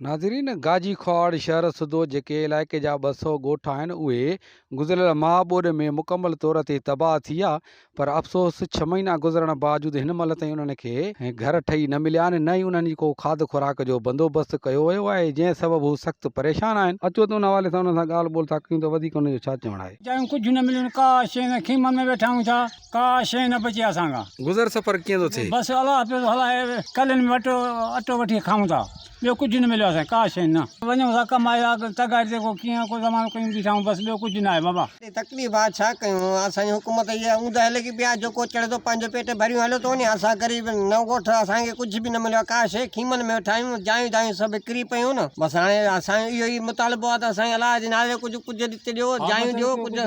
नाज़रीन, गाजी ख्वाड़ शहर सूदो जेके इलाइक़े जा 200 ॻोठ आहिनि उहे गुज़िरियल महाॿोॾि में मुकमल तौर ते तबाह थी विया। पर अफ़सोस 6 महीना गुज़रण बावजूदि हिन महिल ताईं उन्हनि खे घर ठही न मिलिया आहिनि, न ई उन्हनि जी को खाध खुराक जो बंदोबस्तु कयो वियो आहे, जंहिं सबबु हू सख़्तु परेशान आहिनि। अचो त उन हवाले सां उन्हनि सां ॻाल्हि ॿोल था कयूं त वधीक उनजो छा चवणु आहे। कुझु न मिलियो, का शइ न, खीमनि में वेठा आहियूं, छा का शइ न बची असांखां। गुज़र सफ़र कीअं थो थिए? बसि अलाह पियो हलाए, कलनि में अटो वठी खाऊं था, ॿियो कुझु न मिलियो असांखे, का शइ न। वञूं था कमाए तगार ते को कीअं को ज़मानो कयूं बीठाऊं, बसि ॿियो कुझु न आहे बाबा। तकलीफ़ आहे, छा कयूं, असांजी हुकूमत इहा ऊंध हले की ॿिया जेको चढ़े थो पंहिंजो पेट भरियूं हलियो थो वञे। असां ग़रीब न ॻोठ, असांखे कुझु बि न मिलियो, का शइ खीमनि में वेठा आहियूं, जायूं दायूं सभु किरी पियूं न। बसि हाणे असांजो इहो ई मुतालबो आहे त असांखे अलाह जे नाले कुझु हिते ॾियो, जायूं ॾियो, कुझु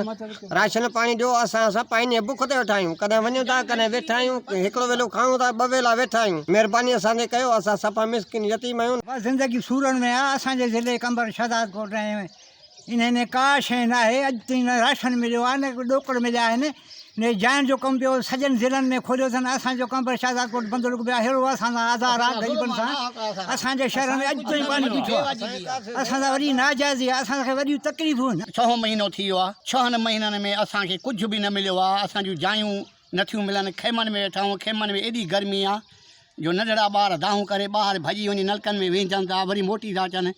राशन पाणी ॾियो। असां पंहिंजे बुख ते वेठा आहियूं, कॾहिं वञूं था कॾहिं वेठा आहियूं, हिकिड़ो वेलो खाऊं था, 2 वेला वेठा आहियूं। महिरबानी असांखे कयो, असां सफ़ा मिस्किन यतीम आहियूं। ज़िंदगी सूरन में आहे। असांजे ज़िले कंबर शहदाद कोट में इन का शइ न आहे, अॼु ताईं न राशन मिलियो आहे, न ॾोकड़ मिलिया आहिनि, न जाइण जो कमु पियो सॼनि ज़िलनि में खोलियो अथनि। असांजो कंबर शहदाद कोट बंदि रुक पियो आहे, अहिड़ो असांजा आधार आहे ग़रीबनि सां। असांजे शहर में अॼु ताईं पाणी बीठो आहे, असांजा वॾी नाजाइज़ी आहे, असांखे वॾियूं तकलीफ़ूं आहिनि। 6 महीनो थी वियो आहे, 6 महीननि में असांखे कुझु बि न मिलियो आहे। असांजूं जायूं नथियूं मिलनि, खेमनि में वेठा आहियूं, खेमनि में एॾी गर्मी आहे जो नंढड़ा ॿार दाहूं करे ॿाहिरि भॼी वञी नलकनि में वेंचनि था, वरी मोटी था अचनि।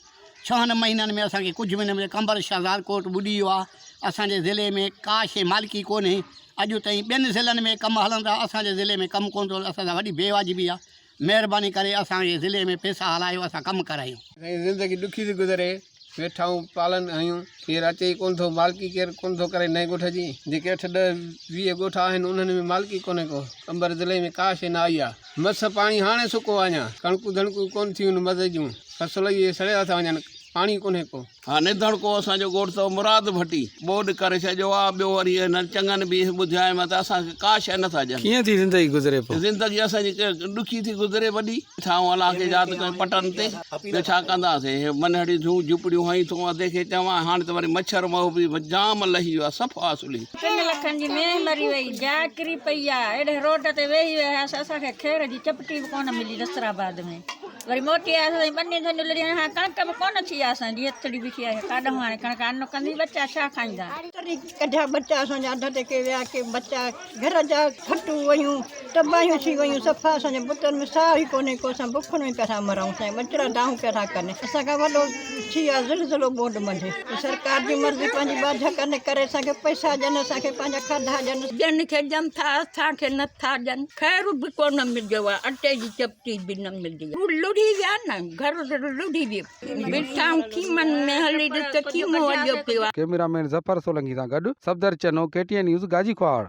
6 महीननि में असांखे कुझु बि न मिले। कंबर शहदाद कोट ॿुॾी वियो आहे, असांजे ज़िले में का शइ मालिकी कोन्हे। अॼु ताईं ॿियनि ज़िलनि में कमु हलनि था, असांजे ज़िले में कमु कोन थो, असां सां वॾी बेवाजिबी आहे। महिरबानी करे असांजे ज़िले में पैसा हलायो, असां कमु करायूं। ज़िंदगी ॾुखी थी गुज़रे, वेठा आहियूं, पालन आहियूं, केरु अचे कोन थो, मालिकी केरु कोन थो करे नए ॻोठ जी। जेके 8-10-20 ॻोठ आहिनि उन्हनि में मालिकी कोन्हे को। कंबर ज़िले में का शइ न आई आहे। मस पाणी हाणे सुको आहे, अञा कणकूं धणकूं कोन थियूं आहिनि, मज़े जूं फसल इहे सड़िया था वञनि, पाणी कोन्हे को। हा, निधण को असांजो ॻोठ अथव मुराद भट्टी, बोर्ड करे छॾियो आहे। ॿियो वरी चङनि बि ॿुधायो त असांखे का शइ नथा ॾियनि। कीअं थी ज़िंदगी गुज़रे पोइ? ज़िंदगी असांजी ॾुखी थी गुज़रे वॾी। ठाऊं अलाह खे यादि कयूं पटनि ते, ॿियो छा कंदासीं। मनहड़ी झुपड़ियूं हई थो अधे चवां, हाणे त वरी मच्छर महो बि जाम लही वियो आहे, सफ़ा असुली। 3 लखनि जी मेंह मरी वई, जा किरी पई आहे, एॾे रोड ते वेही वियासीं, असांखे खेर जी चपटी बि कोन मिली नसराबाद में। वरी मोटी आयासीं, 2 ॾींहं लड़ी, हाणे कणिक बि कोन थी आहे, असांजी हथड़ी बीठी आहे, काॾूं हाणे कणिक अन्न कंदी, बच्चा छा खाईंदा। कढिया बच्चा असांजा अध टेके विया, के बच्चा घर जा खटूं वयूं, तबाहियूं थी वयूं, सफ़ा असांजे पुतनि में साह ई कोन्हे को। असां बुखनि में पिया था मरूं, असांजा बचड़ा दाहूं पिया था कनि। असांखां वॾो थी आहे ज़िलज़िलो बोड मंझि, सरकार जी मर्ज़ी पंहिंजी बाझा कनि करे असांखे पैसा ॾियनि, असांखे पंहिंजा खाधा ॾियनि। ॿियनि खे ॾियनि था, असांखे नथा ॾियनि। खैर बि कोन मिलियो आहे, अटे जी चपटी बि न मिलंदी आहे। लुड़ी विया न, घर लुड़ी वियो, बीठाऊं खीमनि में हली ॾिस त कीमो वॼो पियो आहे। कैमरामैन ज़फर सोलंकी सां गॾु सफदर चनो, KTN न्यूज़, गाजी ख्वाड़।